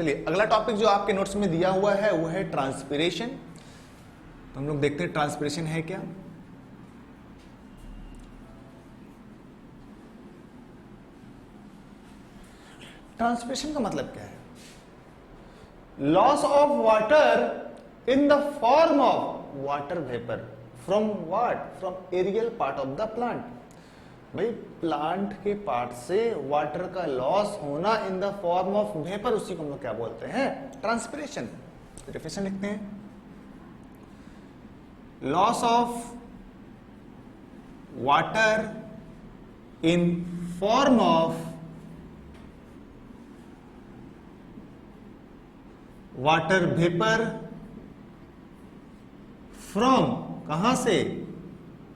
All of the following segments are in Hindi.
चलिए अगला टॉपिक जो आपके नोट्स में दिया हुआ है वो है ट्रांसपिरेशन। तो हम लोग देखते हैं ट्रांसपिरेशन है क्या। ट्रांसपिरेशन का मतलब क्या है? Loss of water in the form of water vapour from what? From aerial part of the plant. भाई प्लांट के पार्ट से वाटर का लॉस होना in the form of vapour, उसी को हम लोग क्या बोलते हैं? ट्रांसपिरेशन। डेफिनेशन लिखते हैं, loss of water in form of water vapour from, कहां से?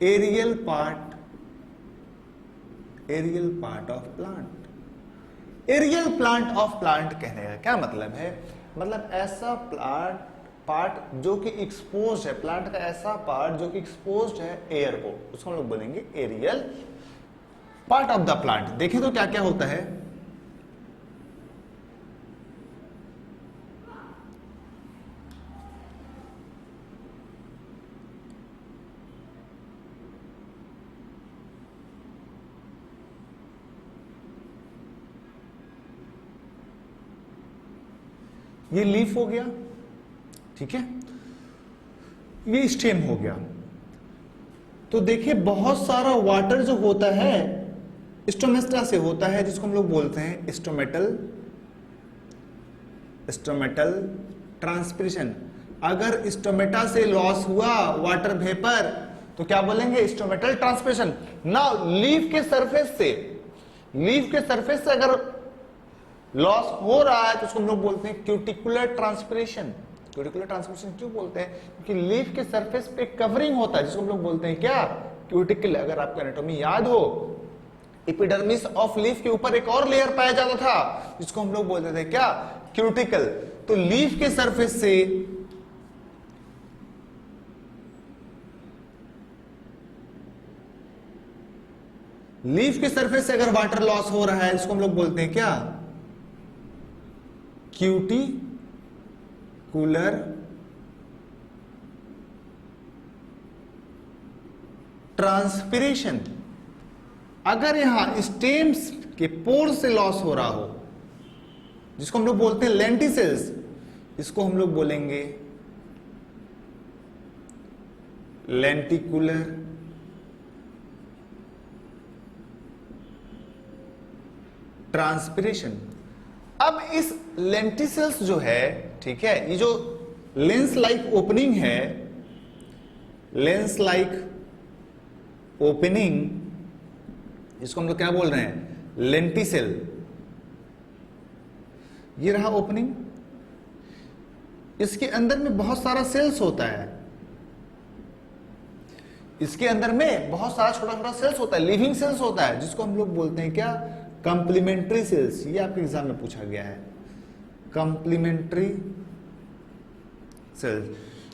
Aerial part of plant. Aerial plant of plant कहने का क्या मतलब है? मतलब ऐसा पार्ट जो कि एक्सपोज है, प्लांट का ऐसा पार्ट जो कि एक्सपोज है एयर को, उसको हम लोग बोलेंगे aerial part of the plant. देखें तो क्या क्या होता है। ये लीफ हो गया, ठीक है, ये स्टेम हो गया। तो देखिए बहुत सारा वाटर जो होता है स्टोमेटा से होता है, जिसको हम लोग बोलते हैं स्टोमेटल ट्रांसपिरेशन। अगर स्टोमेटा से लॉस हुआ वाटर वेपर तो क्या बोलेंगे? Stomatal transpiration. ना लीफ के सरफेस से अगर लॉस हो रहा है तो उसको हम लोग बोलते हैं क्यूटिकुलर ट्रांसपिरेशन। क्यूटिकुलर ट्रांसपिरेशन क्यों बोलते हैं? क्योंकि लीफ के सरफेस पे कवरिंग होता है जिसको हम लोग बोलते हैं क्या? क्यूटिकल। अगर आपको एनाटॉमी याद हो, एपिडर्मिस ऑफ लीफ के ऊपर एक और लेयर पाया जाता था जिसको हम लोग बोलते थे क्या? क्यूटिकल। तो लीफ के सरफेस से अगर वाटर लॉस हो रहा है इसको हम लोग बोलते हैं क्या? Cuticular transpiration. अगर यहां स्टेम्स के पोर से लॉस हो रहा हो जिसको हम लोग बोलते हैं लेंटिसेल्स, इसको हम लोग बोलेंगे लेंटिकुलर ट्रांसपिरेशन। अब इस लेंटिसेल्स जो है, ठीक है, ये जो लेंस लाइक ओपनिंग है, लेंस लाइक ओपनिंग, इसको हम लोग क्या बोल रहे हैं? लेंटिसेल। ये रहा ओपनिंग, इसके अंदर में बहुत सारा सेल्स होता है, इसके अंदर में बहुत सारा छोटा छोटा सेल्स होता है, लिविंग सेल्स होता है, जिसको हम लोग बोलते हैं क्या? Complementary cells. ये आपके एग्जाम में पूछा गया है, कंप्लीमेंट्री सेल्स।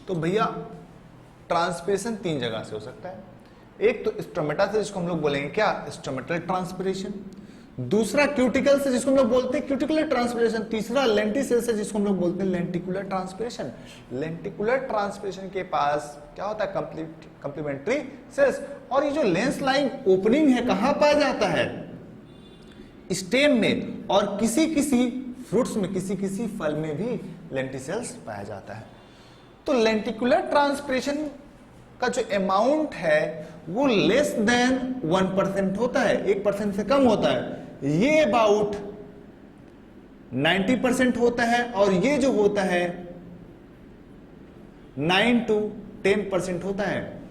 तो भैया ट्रांसपिरेशन तीन जगह से हो सकता है। एक तो स्टोमेटा से जिसको हम लोग बोलेंगे क्या? Stomatal transpiration. दूसरा क्यूटिकल से जिसको हम लोग बोलते हैं क्यूटिकुलर ट्रांसपिरेशन। तीसरा लेंटिसेल से जिसको हम लोग बोलते हैं लेंटिकुलर ट्रांसपिरेशन। लेंटिकुलर ट्रांसपिरेशन के पास क्या होता है? Complementary cells. और ये जो लेंस लाइन ओपनिंग है कहां पाया जाता है? स्टेम में, और किसी किसी फ्रूट्स में, किसी किसी फल में भी लेंटिसेल्स पाया जाता है। तो लेंटिकुलर ट्रांसपिरेशन का जो अमाउंट है वो लेस देन 1% होता है, 1% से कम होता है। ये अबाउट 90% होता है, और ये जो होता है 9 to 10% होता है।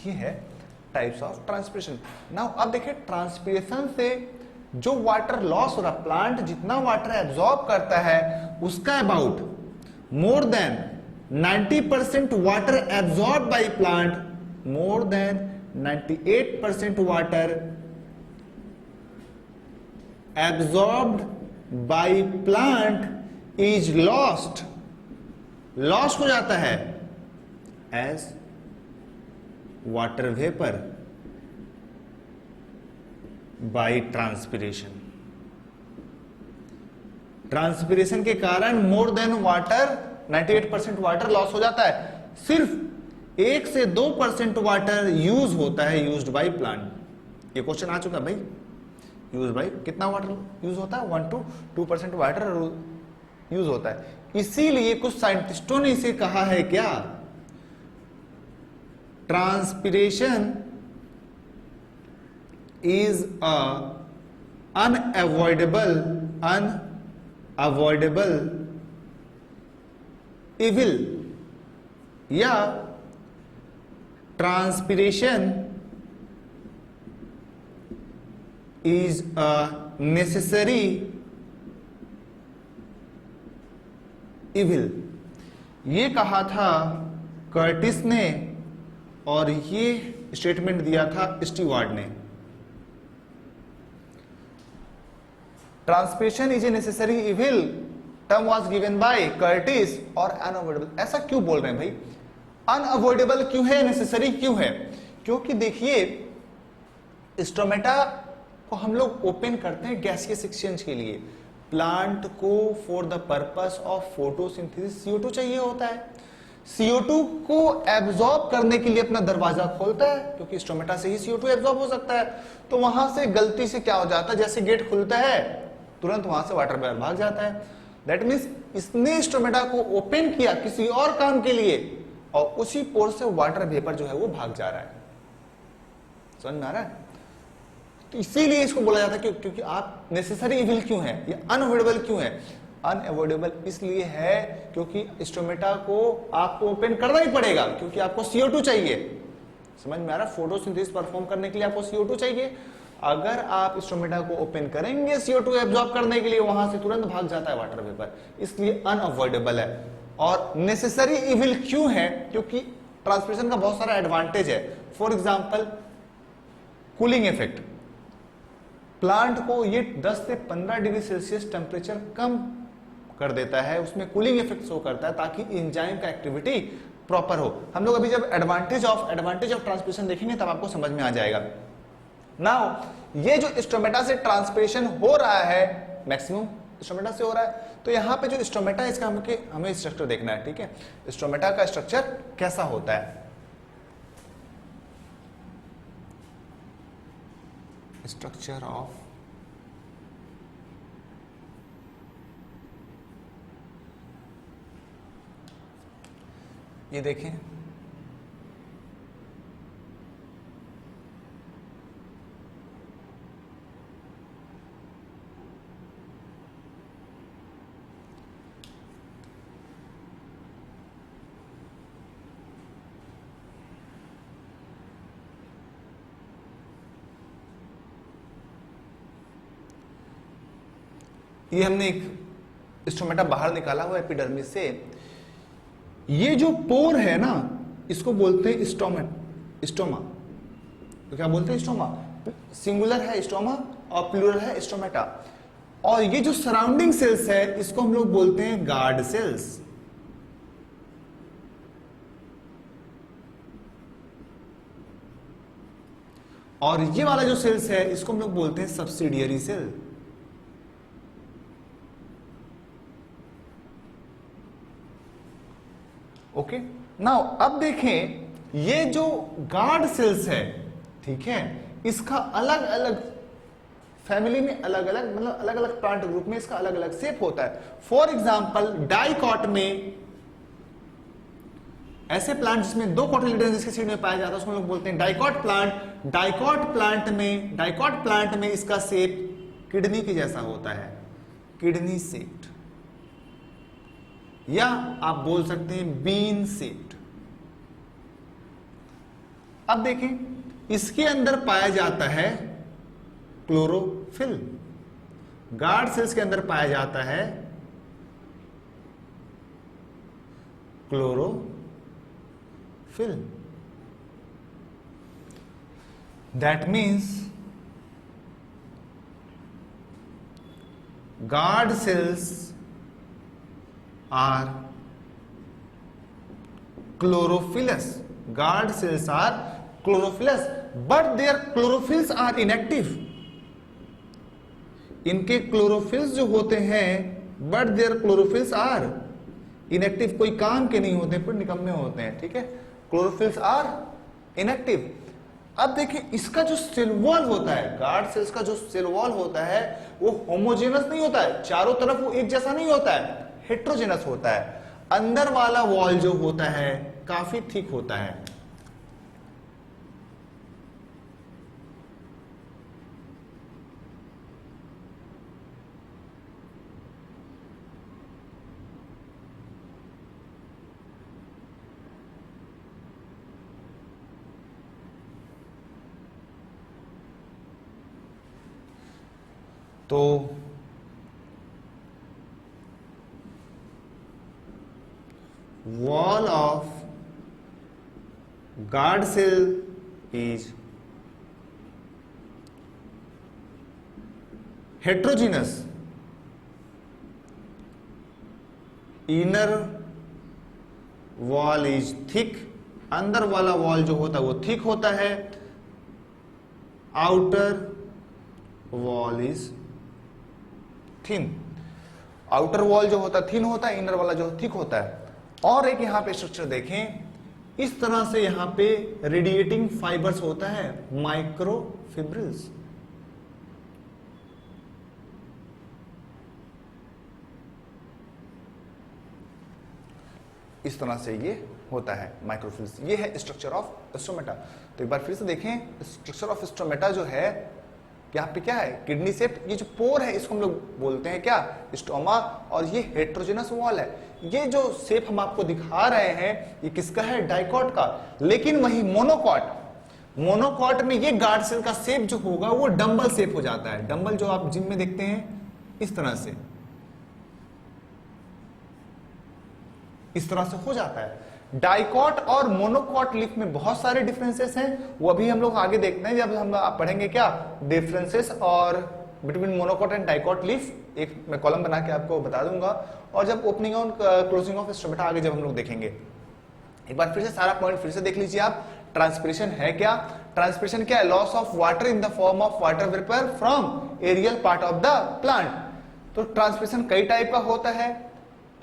ये है टाइप्स ऑफ ट्रांसपिरेशन। नाउ अब देखिए ट्रांसपिरेशन से जो वाटर लॉस हो रहा, प्लांट जितना वाटर एब्जॉर्ब करता है उसका about more than 90% water absorb by plant, more than 98% water absorbed by plant is lost, loss हो जाता है as water vapour by transpiration. Transpiration के कारण more than water 98% water loss हो जाता है, सिर्फ 1 से 2% वाटर यूज होता है यूज्ड बाय प्लांट। ये क्वेश्चन आ चुका भाई, यूज बाय कितना वाटर यूज होता है, 1 to 2% वाटर यूज होता है। इसीलिए कुछ साइंटिस्टों ने इसे कहा है क्या, transpiration is a unavoidable evil, या transpiration is a necessary evil. ये कहा था कर्टिस ने और ये स्टेटमेंट दिया था स्टीवार्ड ने। Transpiration is a necessary evil term was given bye Curtis और अनअवॉइडेबल। ऐसा क्यों बोल रहे हैं भाई, अनअवॉइडेबल क्यों है, नेसेसरी क्यों है? क्योंकि देखिए स्टोमेटा को हम लोग ओपन करते हैं गैसियस एक्सचेंज के लिए। प्लांट को for the purpose of photosynthesis CO2 चाहिए होता है। CO2 को एब्जॉर्ब करने के लिए अपना दरवाजा खोलता है, क्योंकि स्टोमेटा से ही CO2 एब्जॉर्ब हो सकता है। तो वहां से गलती से क्या हो जाता है, जैसे गेट खुलता है तुरंत वहां से वाटर वेपर भाग जाता है। दैट मीन्स इसने स्टोमेटा को ओपन किया किसी और काम के लिए और उसी पोर से वाटर वेपर जो है वो भाग जा रहा है। समझ में आ रहा है? तो इसीलिए इसको बोला जाता है क्योंकि आप नेसेसरी इविल क्यों है, ये अनअवॉइडेबल क्यों है? अनअवॉइडेबल इसलिए है क्योंकि स्टोमेटा को आपको ओपन करना ही पड़ेगा, क्योंकि आपको CO2 चाहिए। समझ में आ रहा है? फोटोसिंथेसिस परफॉर्म करने के लिए आपको CO2 चाहिए। अगर आप स्टोमेटा को ओपन करेंगे CO2 एब्जॉर्ब करने के लिए, वहां से तुरंत भाग जाता है वाटर वेपर, इसलिए अनअवॉइडेबल है। और नेसेसरी इविल क्यों है? क्योंकि ट्रांसपीरेशन का बहुत सारा एडवांटेज है। For example cooling effect, plant को ये 10 से 15 डिग्री सेल्सियस टेम्परेचर कम कर देता है, उसमें कूलिंग इफेक्ट शो करता है ताकि एंजाइम का एक्टिविटी प्रॉपर हो। हम लोग अभी जब एडवांटेज ऑफ ट्रांसपीरेशन देखेंगे तब आपको समझ में आ जाएगा। नाउ ये जो स्टोमेटा से ट्रांसपीरेशन हो रहा है, मैक्सिमम स्टोमेटा से हो रहा है, तो यहां पे जो स्टोमेटा है इसका हमें स्ट्रक्चर देखना है। ठीक है, स्टोमेटा का स्ट्रक्चर कैसा होता है? स्ट्रक्चर ऑफ ये देखें, ये हमने एक स्टोमेटा बाहर निकाला हुआ एपिडर्मिस से। ये जो पोर है ना, इसको बोलते हैं स्टोमा। तो क्या बोलते हैं? स्टोमा। सिंगुलर है स्टोमा और प्लूरल है स्टोमेटा। और ये जो सराउंडिंग सेल्स है इसको हम लोग बोलते हैं गार्ड सेल्स। और ये वाला जो सेल्स है इसको हम लोग बोलते हैं सब्सिडियरी सेल। ओके, नाउ अब देखें ये जो गार्ड सेल्स है, ठीक है, इसका अलग अलग फैमिली में अलग अलग, मतलब अलग अलग प्लांट ग्रुप में इसका अलग अलग शेप होता है। फॉर एग्जांपल डाइकॉट में, ऐसे प्लांट जिसमें 2 कोटिलिडन जिसके सीड में पाया जाता है उसको लोग बोलते हैं डाइकॉट प्लांट। डाइकॉट प्लांट में इसका शेप किडनी के जैसा होता है, किडनी शेप्ड, या आप बोल सकते हैं बीन शेप्ड। अब देखें इसके अंदर पाया जाता है क्लोरोफिल। गार्ड सेल्स के अंदर पाया जाता है chlorophyll. That means guard cells are chlorophyllous. Guard cells are chlorophyllous, but their chlorophylls are inactive. इनके क्लोरोफिल्स जो होते हैं but their chlorophylls are inactive, कोई काम के नहीं होते, फिर निकम्मे होते हैं, ठीक है। Chlorophylls are inactive. अब देखिए इसका जो सेल वॉल होता है, गार्ड सेल्स का जो सेल वॉल होता है वो होमोजेनस नहीं होता है, चारों तरफ वो एक जैसा नहीं होता है, हेट्रोजेनस होता है। अंदर वाला वॉल जो होता है काफी थिक होता है। तो wall of guard cell is heterogeneous, inner wall is thick, अंदर वाला वॉल जो होता है वो थिक होता है, outer wall is thin, outer wall जो होता है थिन होता है, इनर वाला जो थिक होता है। और एक यहां पे स्ट्रक्चर देखें, इस तरह से यहां पे रेडिएटिंग फाइबर्स होता है, माइक्रोफिब्रिल्स। इस तरह से ये होता है माइक्रोफिब्रिल्स। ये है स्ट्रक्चर ऑफ स्टोमेटा। तो एक बार फिर से देखें, स्ट्रक्चर ऑफ स्टोमेटा जो है यहाँ पे क्या है, किडनी शेप, ये जो पोर है इसको हम लोग बोलते हैं क्या, स्टोमा, और ये हेट्रोजेनस वॉल है। ये जो शेप हम आपको दिखा रहे हैं ये किसका है, डाइकॉट का। लेकिन वही मोनोकॉट, मोनोकॉट में ये गार्ड सेल का शेप जो होगा वो डंबल शेप हो जाता है। डंबल जो आप जिम में देखते हैं इस तरह से, इस तरह से हो जाता है। डाइकॉट और मोनोकॉट लीफ में बहुत सारे डिफरेंसेस हैं, वो अभी हम लोग आगे देखते हैं जब हम आप पढ़ेंगे क्या डिफरेंसेस और between monocot and dicot leaf. एक मैं कॉलम बना के आपको बता दूंगा, और जब ओपनिंग और क्लोजिंग ऑफ स्टोमेटा आगे जब हम लोग देखेंगे। एक बार फिर से सारा पॉइंट फिर से देख लीजिए आप। ट्रांसपिरेशन है क्या, ट्रांसपिरेशन क्या है, loss of water in the form of water vapour from aerial part of the plant. तो ट्रांसपिरेशन कई टाइप का होता है,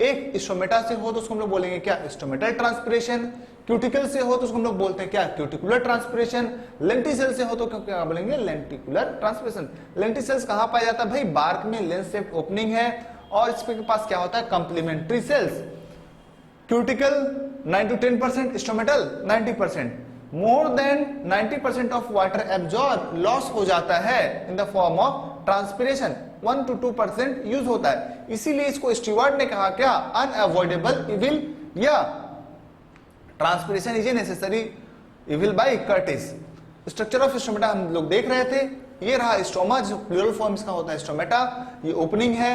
एक स्टोमेटा से हो तो उसको हम लोग बोलेंगे क्या, स्टोमेटल ट्रांसपिरेशन। क्यूटिकल से हो तो उसको हम लोग बोलते हैं क्या, क्यूटिकुलर ट्रांसपिरेशन। लेंटिसेल से हो तो क्या बोलेंगे, लेंटिकुलर ट्रांसपिरेशन। लेंटिसेल्स कहां पाया जाता है भाई, बार्क में लेंस शेप्ड ओपनिंग है, और इसके पास क्या होता है, complementary cells. Cuticle 9 to 10%, stomatal 90%। More than 90% of water absorb loss हो जाता है in the form of transpiration, 1 to 2% use होता है। इसीलिए इसको स्टीवर्ट ने कहा क्या, अनअवॉइडेबल इविल, या transpiration is a necessary evil by Curtis. Structure of stomata हम लोग देख रहे थे, ये रहा स्टोमा जो प्लूरल फॉर्म्स का होता है स्टोमेटा। ये ओपनिंग है,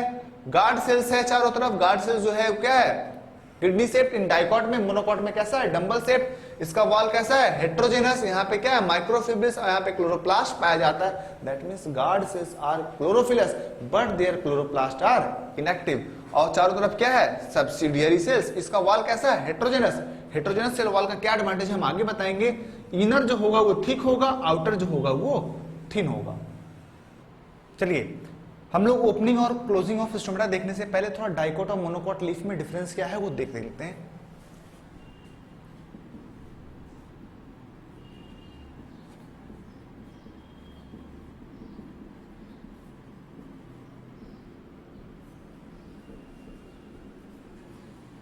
गार्ड सेल्स है चारों तरफ। गार्ड सेल्स जो है क्या है, किडनी शेप। इन डाइकॉट में, मोनोकॉट में कैसा है, डंबल शेप। इसका वॉल कैसा है, हेट्रोजेनस। यहाँ पे क्या है, माइक्रोफिब्रिल्स, और यहाँ पे क्लोरोप्लास्ट पाया जाता है। That means guard cells are chlorophyllous but their chloroplast are inactive. और चारों तरफ क्या है, सब्सिडियरी सेल्स। इसका वॉल कैसा है, हेट्रोजेनस। हेट्रोजेनस सेल वॉल का क्या एडवांटेज हम आगे बताएंगे। इनर जो होगा वो थिक होगा, आउटर जो होगा वो थिन होगा। चलिए हम लोग ओपनिंग और क्लोजिंग ऑफ स्टोमेटा देखने से पहले थोड़ा डाइकॉट और मोनोकॉट लीफ में डिफरेंस क्या है वो देख लेते हैं।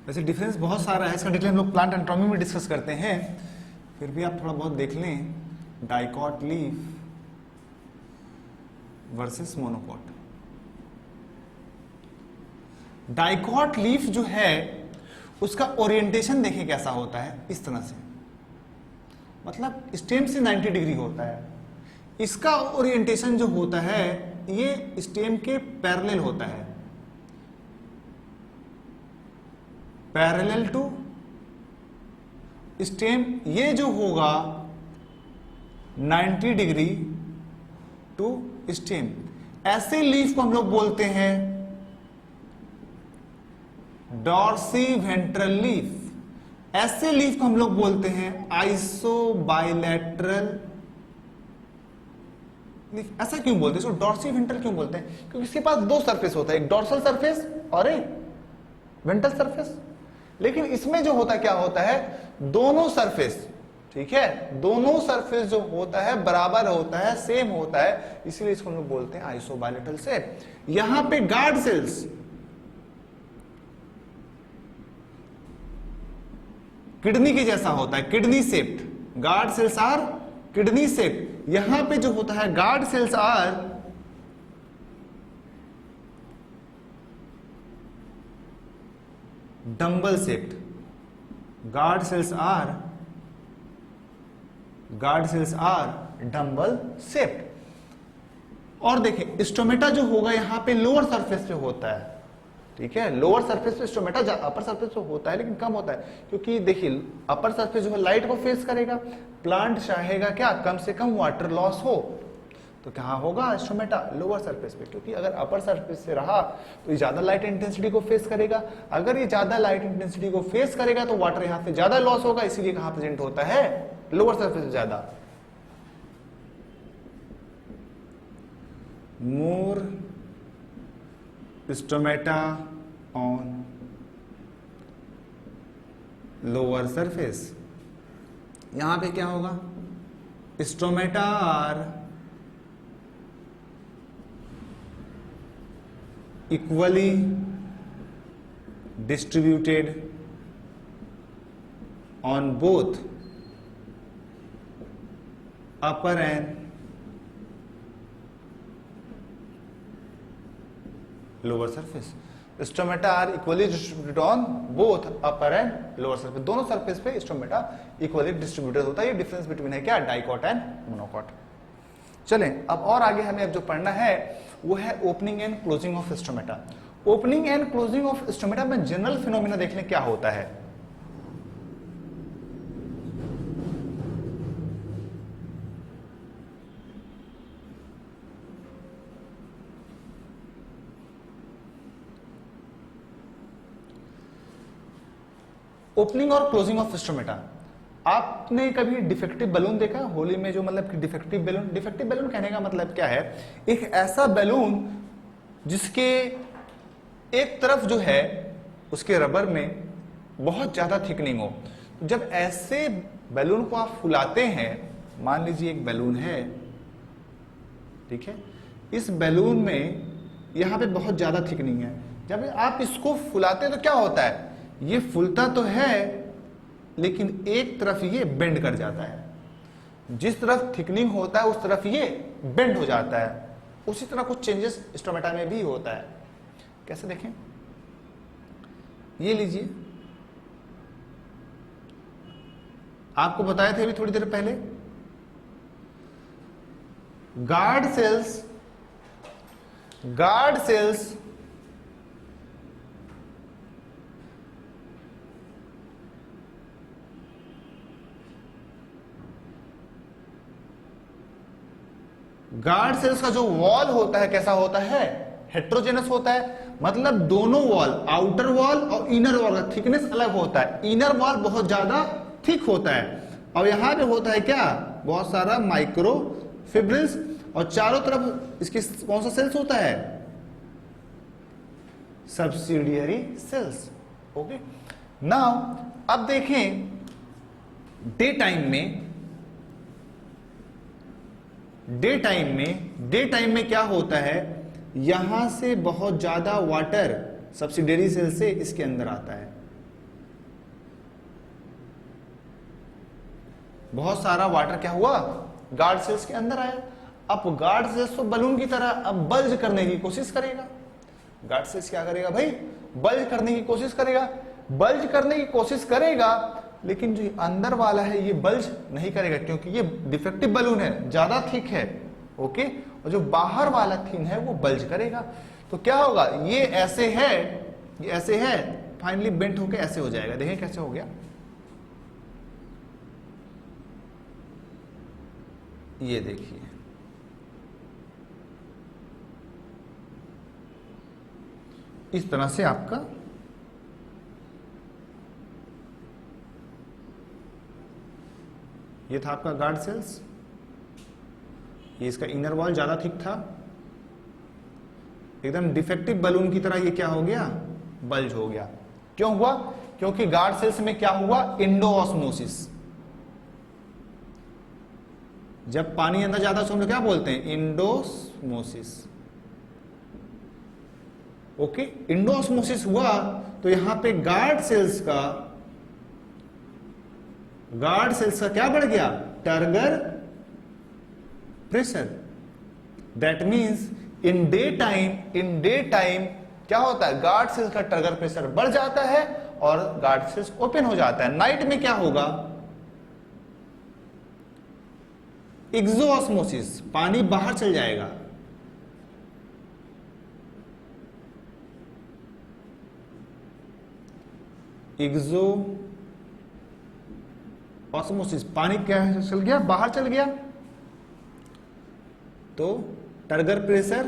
वैसे डिफरेंस बहुत सारा है, इसका डिटेल हम लोग प्लांट एनाटॉमी में डिस्कस करते हैं, फिर भी आप थोड़ा बहुत देख लें। Dicot leaf versus monocot. Dicot leaf जो है उसका ओरिएंटेशन देखें कैसा होता है, इस तरह से, मतलब स्टेम से 90 डिग्री होता है। इसका ओरिएंटेशन जो होता है ये स्टेम के पैरेलल होता है, पैरेलल टू स्टेम। ये जो होगा 90 डिग्री टू स्टेम। ऐसे लीफ को हम लोग बोलते हैं डॉर्सी वेंट्रल लीफ। ऐसे लीफ को हम लोग बोलते हैं आइसो बाइलेटरल ऐसा क्यों बोलते हैं इसको, डॉर्सी वेंट्रल क्यों बोलते हैं? क्योंकि इसके पास दो सरफेस होता है, एक डॉर्सल सरफेस और एक वेंट्रल सरफेस। लेकिन इसमें जो होता है क्या होता है, दोनों सरफेस, ठीक है, दोनों सरफेस जो होता है बराबर होता है, सेम होता है, इसीलिए इसको हम लोग बोलते हैं आइसोबायलेटरल शेप। यहां पे गार्ड सेल्स किडनी के जैसा होता है, kidney shaped, guard cells are kidney shaped. यहां पे जो होता है guard cells are dumbbell shaped, guard cells are dumbbell shaped. और देखिए स्टोमेटा जो होगा यहां पे लोअर सरफेस पे होता है, ठीक है, लोअर सरफेस पे स्टोमेटा, अपर सरफेस पे होता है लेकिन कम होता है, क्योंकि देखिए अपर सरफेस जो है लाइट को फेस करेगा, प्लांट चाहेगा क्या, कम से कम वाटर लॉस हो, तो कहां होगा स्टोमेटा, लोअर सरफेस पे, क्योंकि अगर अपर सरफेस से रहा तो ये ज्यादा लाइट इंटेंसिटी को फेस करेगा, अगर ये ज्यादा लाइट इंटेंसिटी को फेस करेगा तो वाटर यहां से ज्यादा लॉस होगा, इसीलिए कहां प्रेजेंट होता है, लोअर सरफेस से ज्यादा। More stomata on lower surface, यहां पे क्या होगा, stomata are equally distributed on both upper and lower surface. Stomata are equally distributed on both upper and lower surface, दोनों सरफेस पे स्टोमेटा इक्वली डिस्ट्रीब्यूटेड होता है। ये डिफरेंस बिटवीन है क्या, डाइकॉट एंड मोनोकॉट। चलें अब और आगे हमें अब जो पढ़ना है वो है opening and closing of stomata. Opening and closing of stomata में जनरल फिनोमिना देख लें क्या होता है। ओपनिंग और क्लोजिंग ऑफ स्टोमेटा, आपने कभी डिफेक्टिव बैलून देखा होली में, जो मतलब कि डिफेक्टिव बैलून कहने का मतलब क्या है, एक ऐसा बैलून जिसके एक तरफ जो है उसके रबर में बहुत ज्यादा थिकनिंग हो। जब ऐसे बैलून को आप फुलाते हैं, मान लीजिए एक बैलून है, ठीक है, इस बैलून में यहां पे बहुत ज्यादा थिकनिंग है, जब आप इसको फुलाते हैं तो क्या होता है, ये फुलता तो है लेकिन एक तरफ ये बेंड कर जाता है, जिस तरफ थिकनिंग होता है उस तरफ ये बेंड हो जाता है। उसी तरह कुछ चेंजेस स्टोमेटा में भी होता है। कैसे देखें, ये लीजिए, आपको बताए थे अभी थोड़ी देर पहले, गार्ड सेल्स गार्ड सेल्स का जो वॉल होता है कैसा होता है, हेट्रोजेनस होता है, मतलब दोनों वॉल, आउटर वॉल और इनर वॉल का थिकनेस अलग होता है। इनर वॉल बहुत ज्यादा थिक होता है और यहां पे होता है क्या, बहुत सारा माइक्रोफिब्रिल्स, और चारों तरफ इसके कौन सा सेल्स होता है, सब्सिडियरी सेल्स। ओके, नाउ अब देखें डे टाइम में क्या होता है, यहां से बहुत ज्यादा वाटर सब्सिडियरी सेल से इसके अंदर आता है, बहुत सारा वाटर क्या हुआ, गार्ड सेल्स के अंदर आया। अब गार्ड सेल्स तो बलून की तरह अब बल्ज करने की कोशिश करेगा, गार्ड सेल्स क्या करेगा भाई, बल्ज करने की कोशिश करेगा, लेकिन जो अंदर वाला है ये बल्ज नहीं करेगा क्योंकि ये डिफेक्टिव बलून है, ज्यादा थिक है, ओके, और जो बाहर वाला थिन है वो बल्ज करेगा। तो क्या होगा, ये ऐसे है, फाइनली बेंट होके ऐसे हो जाएगा। देखें कैसे हो गया, ये देखिए, इस तरह से आपका ये था आपका गार्ड सेल्स, ये इसका इनर वॉल ज्यादा थिक था, एकदम डिफेक्टिव बलून की तरह ये क्या हो गया, बल्ज हो गया। क्यों हुआ? क्योंकि गार्ड सेल्स में क्या हुआ, इंडोऑस्मोसिस। जब पानी अंदर जाता है तो हम लोग क्या बोलते हैं, इंडोस्मोसिस। ओके, इंडोऑस्मोसिस हुआ तो यहां पे गार्ड सेल्स का क्या बढ़ गया, turgor pressure. That means in day time क्या होता है, गार्ड सेल्स का टर्गर प्रेशर बढ़ जाता है और गार्ड सेल्स ओपन हो जाता है। नाइट में क्या होगा, एक्सोऑस्मोसिस, पानी बाहर चल जाएगा। एक्सोऑस्मोसिस, पानी क्या चल गया, बाहर चल गया, तो टर्गर प्रेशर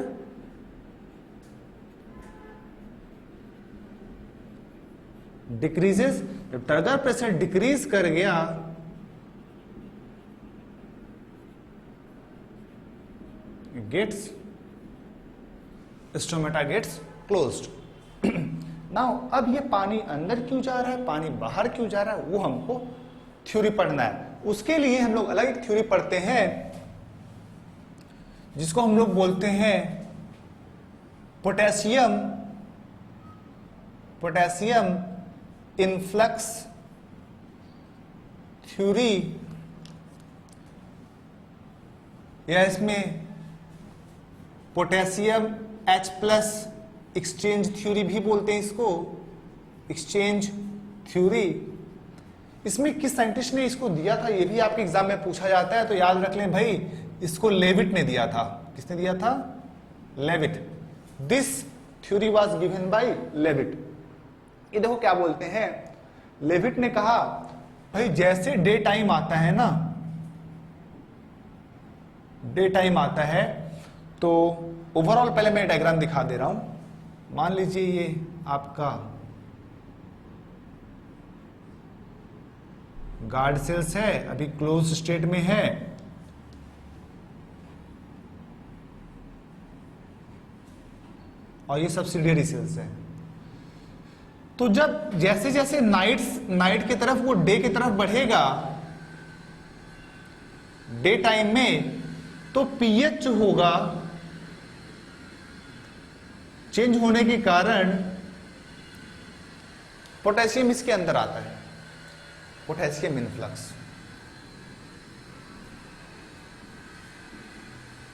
डिक्रीजेस। जब टर्गर प्रेशर डिक्रीज कर गया gets stomata gets closed. Now अब ये पानी अंदर क्यों जा रहा है, पानी बाहर क्यों जा रहा है, वो हमको थ्योरी पढ़ना है। उसके लिए हम लोग अलग एक थ्योरी पढ़ते हैं जिसको हम लोग बोलते हैं पोटेशियम इनफ्लक्स थ्योरी, या इसमें पोटेशियम H+ एक्सचेंज थ्योरी भी बोलते हैं इसको, एक्सचेंज थ्योरी। इसमें किस साइंटिस्ट ने इसको दिया था, ये भी आपके एग्जाम में पूछा जाता है, तो याद रख लें भाई, इसको लेविट ने दिया था। किसने दिया था, Levitt. This theory was given by Levitt. ये देखो क्या बोलते हैं, लेविट ने कहा भाई जैसे डे टाइम आता है ना, डे टाइम आता है तो ओवरऑल पहले मैं डायग्राम दिखा दे रहा हूं। मान लीजिए ये आपका गार्ड सेल्स है, अभी क्लोज स्टेट में है, और ये सब्सिडियरी सेल्स है। तो जब जैसे जैसे नाइट की तरफ वो डे की तरफ बढ़ेगा डे टाइम में, तो पीएच होगा चेंज होने के कारण पोटेशियम इसके अंदर आता है, पोटेशियम इनफ्लक्स।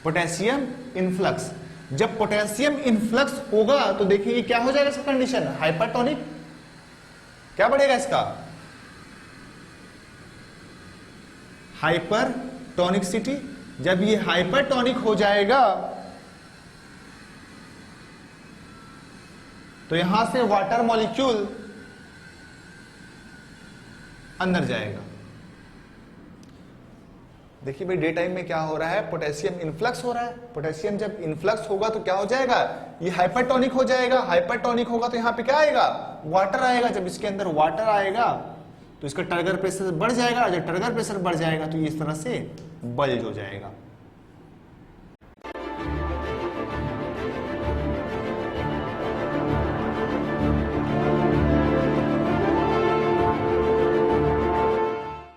पोटेशियम इनफ्लक्स, जब पोटेशियम इनफ्लक्स होगा तो देखिए क्या हो जाएगा इसका कंडीशन, हाइपरटोनिक। क्या बढ़ेगा इसका, हाइपरटोनिकसिटी। जब ये हाइपरटोनिक हो जाएगा तो यहां से वाटर मॉलिक्यूल अंदर जाएगा। देखिए भाई डे टाइम में क्या हो रहा है, पोटेशियम इनफ्लक्स हो रहा है। पोटेशियम जब इनफ्लक्स होगा तो क्या हो जाएगा, ये हाइपरटोनिक हो जाएगा। हाइपरटोनिक होगा तो यहां पे क्या आएगा, वाटर आएगा। जब इसके अंदर वाटर आएगा तो इसका टर्गर प्रेशर बढ़ जाएगा। जब टर्गर प्रेशर बढ़ जाएगा तो ये इस तरह से बल्ज हो जाएगा।